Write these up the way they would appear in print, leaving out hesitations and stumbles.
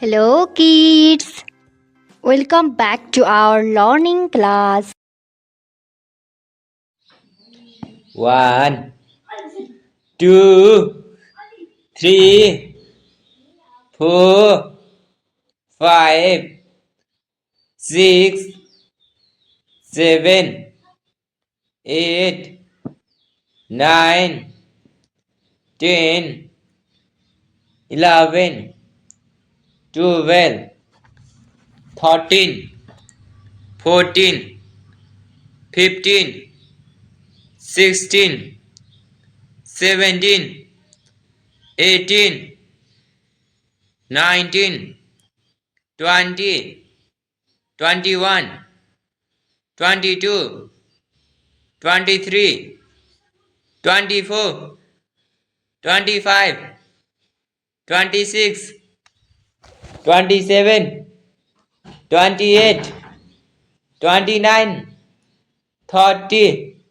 Hello, kids. Welcome back to our learning class. One, two, three, four, five, six, seven, eight, nine, 10, 11, 12, 13, 14, 15, 16, 17, 18, 19, 20, 21, 22, 23, 24, 25, 26, 27, 28, 29, 30,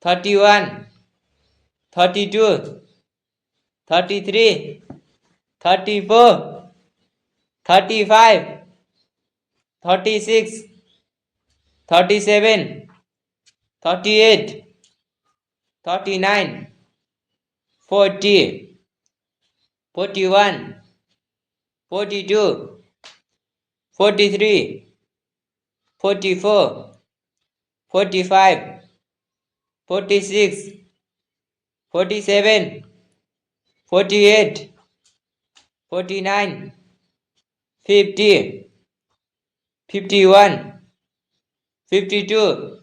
31, 32, 33, 34, 35, 36, 37, 38, 39, 40, 41, 42, 43, 44, 45, 46, 47, 48, 49, 50, 51, 52,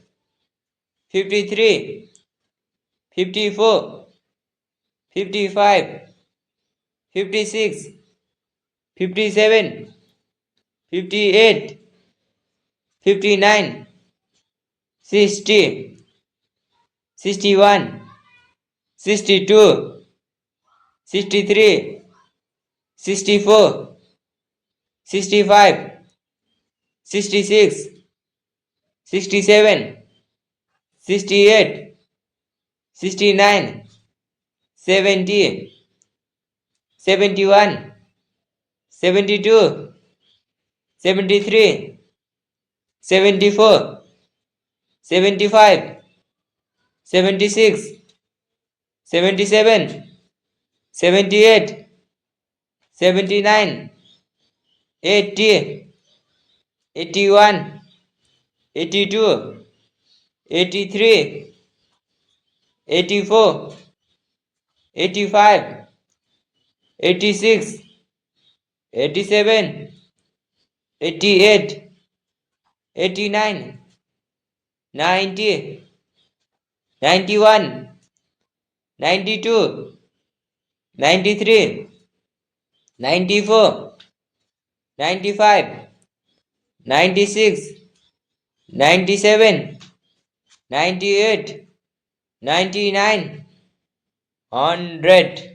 53, 54, 55, 56, 57, 58, 59, 60, 61, 62, 63, 64, 65, 66, 67, 68, 69, 70, 71, 72, 73, 74, 75, 76, 77, 78, 79, 80, 81, 82, 83, 84, 85, 86, 87, 88, 89, 90, 91, 92, 93, 94, 95, 96, 97, 98, 99, 100.